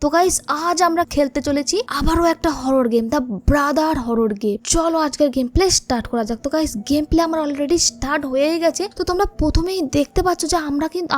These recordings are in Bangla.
তো গাইস আজ আমরা খেলতে চলেছি আবারও একটা horror game, the brother horror game. চলো আজকের গেম প্লে স্টার্ট করা যাক। তো গাইস গেম প্লে আমার অলরেডি স্টার্ট হয়ে গেছে। তো তোমরা প্রথমেই দেখতে পাচ্ছ যে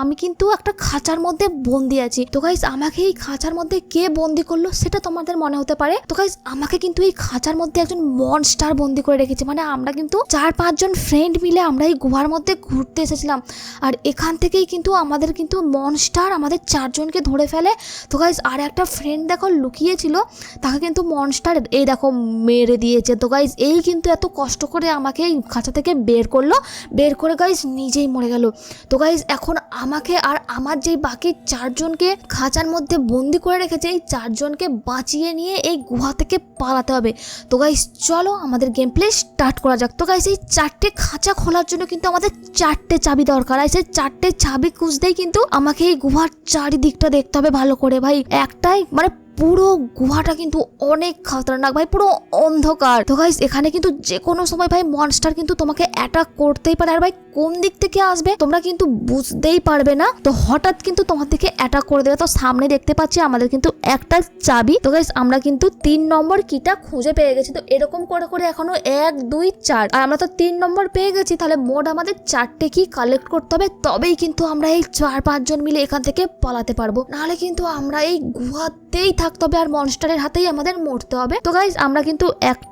আমি কিন্তু একটা খাঁচার মধ্যে বন্দি আছি। তো গাইস আমাকে এই খাঁচার মধ্যে কে বন্দি করলো সেটা তোমাদের মনে হতে পারে। তো গাইস আমাকে কিন্তু এই খাঁচার মধ্যে একজন মনস্টার বন্দি করে রেখেছে। মানে আমরা কিন্তু 4-5 জন ফ্রেন্ড মিলে আমরা এই গুহার মধ্যে ঘুরতে এসেছিলাম, আর এখান থেকেই কিন্তু আমাদের কিন্তু মনস্টার আমাদের 4 জনকে ধরে ফেলে। তো গাইস আর একটা ফ্রেন্ড দেখো লুকিয়েছিল, তাকে কিন্তু মনস্টার এই দেখো মেরে দিয়েছে। তো গাইস এই কিন্তু এত কষ্ট করে আমাকে এই খাঁচা থেকে বের করলো, বের করে গাইস নিজেই মরে গেল। তো গাইস এখন আমাকে আর আমার যেই বাকি 4 জনকে খাঁচার মধ্যে বন্দি করে রেখেছে, এই 4 জনকে বাঁচিয়ে নিয়ে এই গুহা থেকে পালাতে হবে। তো গাইস চলো আমাদের গেম প্লে স্টার্ট করা যাক। তো গাইস এই 4টে খাঁচা খোলার জন্য কিন্তু আমাদের 4টে চাবি দরকার। আর সেই 4টে চাবি খুঁজতেই কিন্তু আমাকে এই গুহার চারিদিকটা দেখতে হবে ভালো করে। ভাই একটাই মানে পুরো গুহাটা কিন্তু অনেক খতরনাক ভাই, পুরো অন্ধকার। তো গাইস এখানে কিন্তু যে কোনো সময় ভাই মনস্টার কিন্তু তোমাকে অ্যাটাক করতেই পারে। আর ভাই কোন দিক থেকে আসবে তোমরা কিন্তু বুঝতেই পারবে না, তো হঠাৎ কিন্তু তোমার দিকে অ্যাটাক করে দেবে। তো সামনে দেখতে পাচ্ছি আমাদের কিন্তু একটা চাবি। তো গাইস আমরা কিন্তু 3 নম্বর কিটা খুঁজে পেয়ে গেছি। তো এরকম করে করে এখনো 1, 2, 4 আর আমরা তো 3 নম্বর পেয়ে গেছি। তাহলে মোট আমাদের 4টে কি কালেক্ট করতে হবে, তবেই কিন্তু আমরা এই 4-5 জন মিলে এখান থেকে পালাতে পারবো। নাহলে কিন্তু আমরা এই গুহাতেই থাকতে হবে আর মনস্টারের হাতেই আমাদের মরতে হবে। তো গাইস আমরা কিন্তু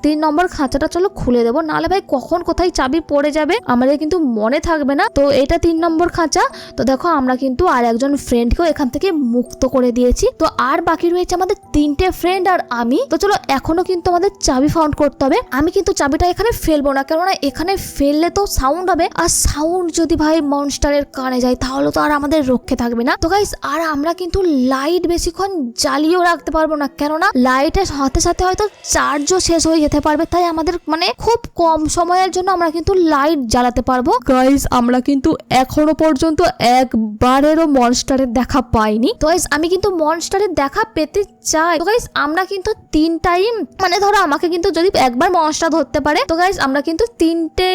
3 নম্বর খাঁচাটা চলো খুলে দেবো, নাহলে ভাই কখন কোথায় চাবি পড়ে যাবে আমাদের কিন্তু মনে থাকবে না। তো এটা 3 নম্বর খাঁচা। তো দেখো আমরা কিন্তু আর একজন ফ্রেন্ডকেও এখান থেকে মুক্ত করে দিয়েছি। তো আর বাকি রয়েছে আমাদের 3টে ফ্রেন্ড আর আমি। তো চলো এখনো কিন্তু আমাদের চাবি ফাউন্ড করতে হবে। আমি কিন্তু চাবিটা এখানে ফেলবো না, কেননা এখানে ফেললে তো সাউন্ড হবে, আর সাউন্ড যদি ভাই মনস্টারের কানে যায় তাহলে তো আর আমাদের রক্ষে থাকবে না। তো গাইস আর আমরা কিন্তু লাইট বেশিক্ষণ জ্বালিয়েও রাখতে পারবো না, কেননা লাইটের সাথে সাথে হয়তো চার্জও শেষ হয়ে যেতে পারবে। তাই আমাদের মানে খুব কম সময়ের জন্য আমরা কিন্তু লাইট জ্বালাতে পারবো। গাইস আমরা কিন্তু এখনো পর্যন্ত একবারেরও মনস্টারের দেখা পাইনি। তো গাইস আমি কিন্তু মনস্টারের দেখা পেতে চাই। তো গাইস আমরা কিন্তু 3 টাইম মানে ধরো আমাকে কিন্তু যদি একবার মনস্টার ধরতে পারে, তো গাইস আমরা কিন্তু 3টে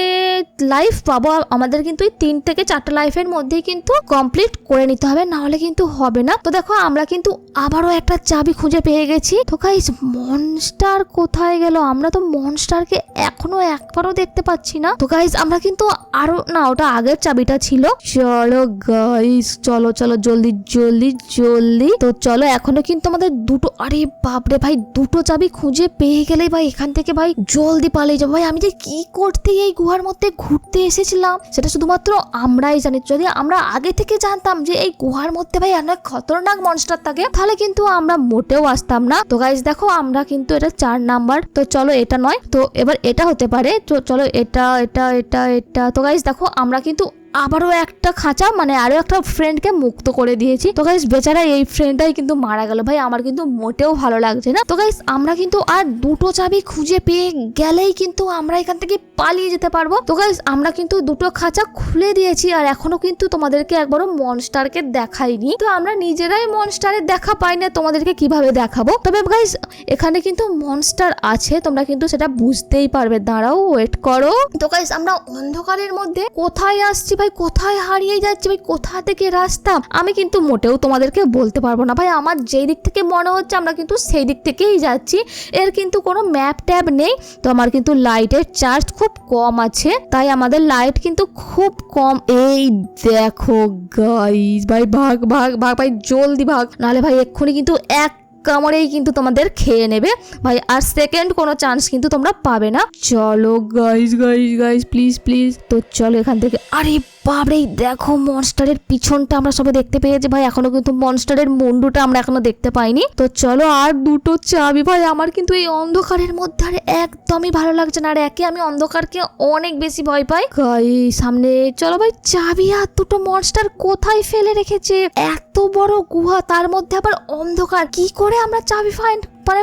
লাইফ পাবো। আমাদের কিন্তু এই 3 থেকে 4টে লাইফের মধ্যেই কিন্তু কমপ্লিট করে নিতে হবে, না হলে কিন্তু হবে না। তো দেখো আমরা কিন্তু আবারও একটা চাবি খুঁজে পেয়ে গেছি। তো গাইস মনস্টার কোথায় গেল? আমরা তো মনস্টারকে এখনো একবারও দেখতে পাচ্ছি না। তো গাইস আমরা কিন্তু আরো না, ওটা আগের চাবিটা ছিল। চলো গাইস চলো চলো জলদি জলদি জলদি। তো চলো এখনো কিন্তু আমাদের দুটো, আরে বাপরে ভাই 2টো চাবি খুঁজে পেয়ে গেলেই ভাই এখান থেকে ভাই জলদি পালিয়ে যাবো। ভাই আমি যে কি করতে এই গুহার মধ্যে ঘুরতে এসেছিলাম সেটা শুধুমাত্র আমরাই জানি। যদি আমরা আগে থেকে জানতাম যে এই গুহার মধ্যে ভাই অনেক খতরনাক মনস্টার থাকে, তাহলে কিন্তু আমরা মোটেও আসতাম না। তো গাইস দেখো আমরা কিন্তু এটা 4 নাম্বার। তো চলো এটা নয়, তো এবার এটা হতে পারে। তো চলো এটা এটা এটা এটা। তো গাইস দেখো আমরা কিন্তু আবারও একটা খাঁচা মানে আরো একটা ফ্রেন্ডকে মুক্ত করে দিয়েছি। তো গাইস বেচারা এই ফ্রেন্ডটাই কিন্তু মারা গেল। ভাই আমার কিন্তু মোটেও ভালো লাগছে না। তো গাইস আমরা কিন্তু আর 2টো চাবি খুঁজে পেয়ে গেলেই কিন্তু আমরা এখান থেকে পালিয়ে যেতে পারবো। তো গাইস আমরা কিন্তু 2টো খাঁচা খুলে দিয়েছি, আর এখনো কিন্তু তোমাদেরকে একবারও মনস্টারকে দেখাইনি। তো আমরা নিজেরাই মনস্টারের দেখা পাই না, তোমাদেরকে কিভাবে দেখাবো? তবে গাইস এখানে কিন্তু মনস্টার আছে, তোমরা কিন্তু সেটা বুঝতেই পারবে। দাঁড়াও ওয়েট করো। তো গাইস আমরা অন্ধকারের মধ্যে কোথায় আসছি ভাই, কোথায় হারিয়ে যাচ্ছে ভাই, কোথা থেকে রাস্তা আমি কিন্তু মোটেও তোমাদেরকে বলতে পারবো না। ভাই আমার যেই দিক থেকে মনে হচ্ছে আমরা কিন্তু সেই দিক থেকেই যাচ্ছি। এর কিন্তু কোনো ম্যাপ ট্যাব নেই। তো আমার কিন্তু লাইটের চার্জ খুব কম আছে, তাই আমাদের লাইট কিন্তু খুব কম। এই দেখো গাইস ভাই ভাগ ভাগ ভাগ ভাই জলদি ভাগ, নাহলে ভাই এক্ষুনি কিন্তু এক কামড়েই কিন্তু তোমাদের খেয়ে নেবে ভাই, আর সেকেন্ড কোনো চান্স কিন্তু তোমরা পাবে না। চলো guys guys guys please please. তো চলো এখান থেকে, আরে বাপরে দেখো মনস্টারের পিছনটা আমরা সবাই দেখতে পেয়েছি ভাই, এখনো কিন্তু মনস্টারের মুন্ডুটা আমরা এখনো দেখতে পাইনি। তো চলো আর 2টো চাবি। ভাই আমার কিন্তু এই অন্ধকারের মধ্যে আর একদমই ভালো লাগছে না, আর একে আমি অন্ধকারকে অনেক বেশি ভয় পাই। গাইস সামনে চলো ভাই, চাবি আর 2টো মনস্টার কোথায় ফেলে রেখেছে? এত বড় গুহা, তার মধ্যে আবার অন্ধকার, কি করে আমরা চাবি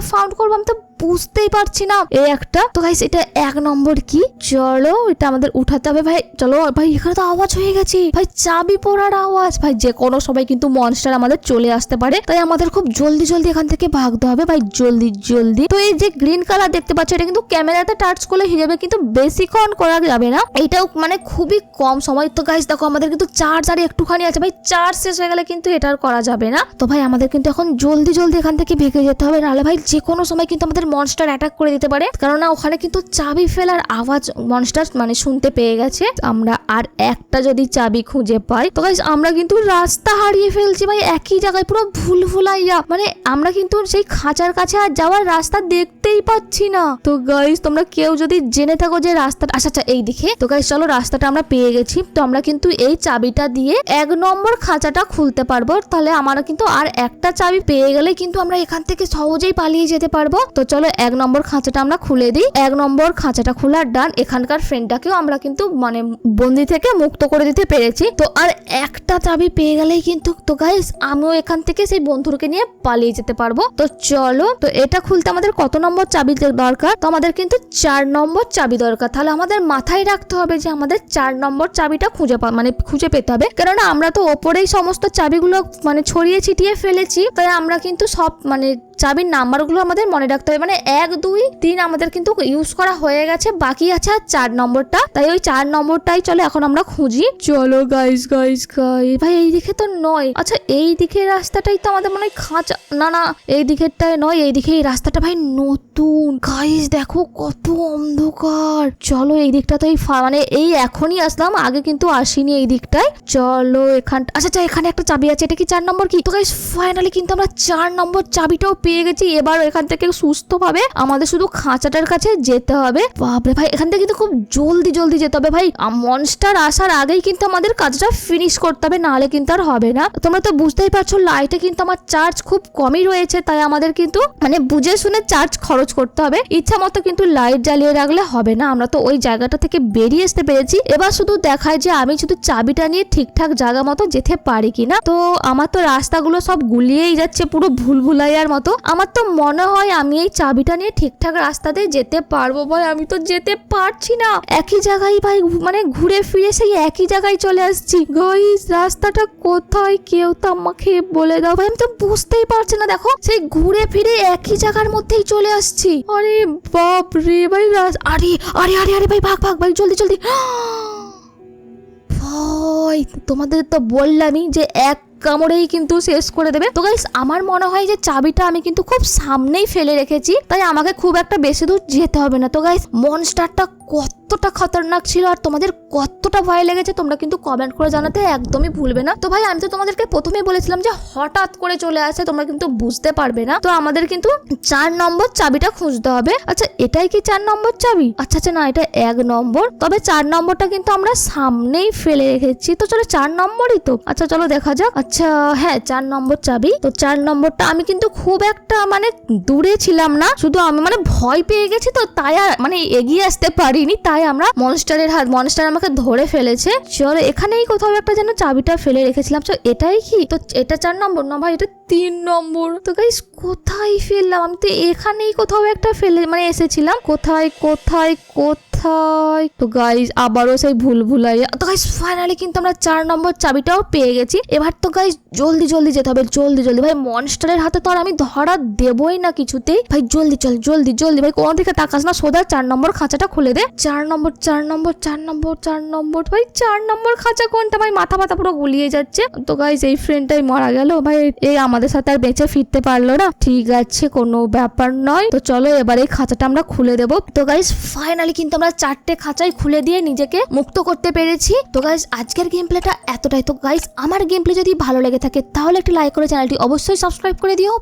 ফাউন্ড করবো আমি তো বুঝতেই পারছি না। এই একটা তো গাইস এটা 1 নম্বর কি, চলো এটা আমাদের উঠাতে হবে ভাই। চলো ভাই এখানে তো আওয়াজ হয়ে গেছে ভাই, চাবি পড়ার আওয়াজ ভাই। যে কোনো সময় কিন্তু মনস্টার আমাদের চলে আসতে পারে, তাই আমাদের খুব জলদি জলদি এখান থেকে ভাগতে হবে ভাই, জলদি জলদি। তো এই যে গ্রিন কালার দেখতে পাচ্ছ, এটা কিন্তু ক্যামেরাতে টাচ করলে হয়ে যাবে, কিন্তু বেশিক্ষণ করা যাবে না, এটাও মানে খুবই কম সময়। তো গাইস দেখো আমাদের কিন্তু চার্জ আর একটুখানি আছে ভাই, চার্জ শেষ হয়ে গেলে কিন্তু এটা আর করা যাবে না। তো ভাই আমাদের কিন্তু এখন জলদি জলদি এখান থেকে ভেগে যেতে হবে, নাহলে ভাই যে কোনো সময় কিন্তু আমাদের মনস্টার অ্যাটাক করে দিতে পারে, কারণ ওখানে কিন্তু চাবি ফেলার আওয়াজ মনস্টার মানে শুনতে পেয়ে গেছে। আমরা আর একটা যদি চাবি খুঁজে পাই, তো গাইস আমরা কিন্তু রাস্তা হারিয়ে ফেলছি ভাই, একই জায়গায় পুরো ভুলভুলাইয়া, মানে আমরা কিন্তু সেই খাঁচার কাছে আর যাওয়ার রাস্তা দেখতেই পাচ্ছি না। তো গাইস তোমরা কেউ যদি জেনে থাকো যে রাস্তাটা, আচ্ছা এই দিকে, তো গাইস চলো রাস্তাটা আমরা পেয়ে গেছি। তো আমরা কিন্তু এই চাবিটা দিয়ে 1 নম্বর খাঁচাটা খুলতে পারবো, তাহলে আমরা কিন্তু আর একটা চাবি পেয়ে গেলে কিন্তু আমরা এখান থেকে সহজেই পালিয়ে যেতে পারবো। তো চলো 1 নম্বর খাঁচাটা আমরা খুলে দিই। 1 নম্বর খাঁচাটা খোলার ডান। এখানকার ফ্রেন্ডটাকেও আমরা কিন্তু মানে বন্দি থেকে মুক্ত করে দিতে পেরেছি। তো আর একটা চাবি পেয়ে গেলেই কিন্তু তো গাইস আমিও এখান থেকে সেই বন্ধুকে নিয়ে পালিয়ে যেতে পারবো। তো চলো, তো এটা খুলতে আমাদের কত নম্বর চাবি দরকার? তো আমাদের কিন্তু 4 নম্বর চাবি দরকার। তাহলে আমাদের মাথায় রাখতে হবে যে আমাদের 4 নম্বর চাবিটা খুঁজে পেতে হবে, কেননা আমরা তো ওপরেই সমস্ত চাবিগুলো মানে ছড়িয়ে ছিটিয়ে ফেলেছি, তাই আমরা কিন্তু সব মানে চাবির নাম্বারগুলো আমাদের মনে রাখতে হবে। মানে 1 2 3 আমাদের কিন্তু ইউজ করা হয়ে গেছে, বাকি আছে আর 4 নম্বরটা, তাই ওই 4 নম্বরটাই চলো এখন আমরা খুঁজি। চলো গাইস ভাই এই দিকে তো নয়, আচ্ছা এই দিকের রাস্তাটাই তো আমাদের মনে হয় খাঁচা, না এই দিকেরটাই নয়, এই দিকে এই রাস্তাটা ভাই নতুন। গাইস দেখো কত অন্ধকার। চলো এই দিকটা তো মানে এই এখনই আসলাম, আগে কিন্তু আসিনি এই দিকটায়। চলো আচ্ছা এখানে একটা চাবি আছে, এটা কি 4 নম্বর কি? তো গাইস ফাইনালি কিন্তু আমরা 4 নম্বর চাবিটাও পেয়ে গেছি। এবার এখান থেকে সুস্থভাবে আমাদের শুধু খাঁচাটার কাছে যেতে হবে। বাপরে ভাই এখান থেকে কিন্তু খুব জলদি যেতে হবে ভাই, মনস্টার আসার আগেই কিন্তু আমাদের কাজটা ফিনিশ করতে হবে, নাহলে কিন্তু আর হবে না। তোমরা তো বুঝতেই পারছো লাইটে কিন্তু আমার চার্জ খুব কমই রয়েছে, তাই আমাদের কিন্তু মানে বুঝে শুনে চার্জ খরচ করতে হবে। ইচ্ছা মতো কিন্তু লাইট জ্বালিয়ে রাখলে হবে না। আমরা তো ওই জায়গাটা থেকে বেরিয়ে আসতে পেরেছি, এবার শুধু দেখায় যে আমি শুধু চাবিটা নিয়ে ঠিকঠাক জায়গা মতো যেতে পারি কিনা। তো আমার তো রাস্তাগুলো সব গুলিয়েই যাচ্ছে পুরো ভুলভুলাইয়ার মতো। আমার তো মনে হয় আমি এই চাবিটা নিয়ে ঠিকঠাক রাস্তাতে যেতে পারবো ভাই, আমি তো যেতে পারছি না, একই জায়গায় ভাই মানে ঘুরে ফিরে সেই একই জায়গায় চলে আসছি। গাইস রাস্তাটা কোথায় কেউ তো আমাকে বলে দাও ভাই, আমি তো বুঝতেই পারছি না। দেখো সেই ঘুরে ফিরে একই জায়গার মধ্যেই চলে আসছি। আরে বাপ রে ভাই, আরে ভাই ভাগ ভাই জলদি ভাই, তোমাদের তো বললামই যে এক কামড়েই কিন্তু শেষ করে দেবে। তো গাইস আমার মনে হয় যে চাবিটা আমি কিন্তু খুব সামনেই ফেলে রেখেছি, তাই আমাকে খুব একটা বেশি দূর যেতে হবে না। তো গাইস মনস্টারটা কতটা খতরনাক ছিল আর তোমাদের কতটা ভয় লেগেছে তোমরা কিন্তু কমেন্ট করে জানাতে একদমই ভুলবে না। তো ভাই আমি তো তোমাদেরকে প্রথমেই বলেছিলাম যে হঠাৎ করে চলে আসে, তোমরা কিন্তু বুঝতে পারবে না। তো আমাদের কিন্তু 4 নম্বর চাবিটা খুঁজতে হবে। আচ্ছা এটাই কি 4 নম্বর চাবি? আচ্ছা না এটা 1 নম্বর, তবে 4 নম্বরটা কিন্তু আমরা সামনেই ফেলে রেখেছি। তো চলো 4 নম্বরই তো, আচ্ছা চলো দেখা যাক। আচ্ছা হ্যাঁ 4 নম্বর চাবি। তো 4 নম্বরটা আমি কিন্তু খুব একটা মানে দূরে ছিলাম না, শুধু আমি মানে ভয় পেয়ে গেছি, তো তাই আর মানে এগিয়ে আসতে পারিনি, তাই আমরা মনস্টার আমাকে ধরে ফেলেছে। চলো এখানেই কোথাও একটা যেন চাবিটা ফেলে রেখেছিলাম। তো এটাই কি? তো এটা 4 নম্বর না ভাই, এটা 3 নম্বর। তো গাইস কোথায় ফেললাম? আমি তো এখানেই কোথাও একটা ফেলে মানে এসেছিলাম, কোথায়। তো গাইস আবারও সেই ভুলভুলাইয়া। তো গাইস ফাইনালি কিন্তু আমরা 4 নম্বর চাবিটাও পেয়ে গেছি। এবার তো গাইস জলদি যেতে হবে, জলদি ভাই, মনস্টারের হাতে তো আর আমি ধরা দেবই না কিছুতেই ভাই। জলদি ভাই, কোন দিকে তাকাস না, সোজা 4 নম্বর খাঁচাটা খুলে দে। 4 নম্বর ভাই, 4 নম্বর খাঁচা কোনটা ভাই? মাথা পুরো গুলিয়ে যাচ্ছে। তো গাইস এই ফ্রেন্ডটাই মারা গেল ভাই, এই আমাদের সাথে আর বেঁচে ফিরতে পারলো না। ঠিক আছে কোনো ব্যাপার নয়। তো চলো এবার এই খাঁচাটা আমরা খুলে দেবো। তো গাইস ফাইনালি কিন্তু আমরা 4টে খাঁচাই খুলে দিয়ে নিজেকে মুক্ত করতে পেরেছি। তো গাইস আজকের গেম প্লেটা এতটাই। তো গাইস আমার গেম প্লে যদি ভালো লেগে থাকে তাহলে একটি লাইক করে চ্যানেলটি অবশ্যই সাবস্ক্রাইব করে দিও।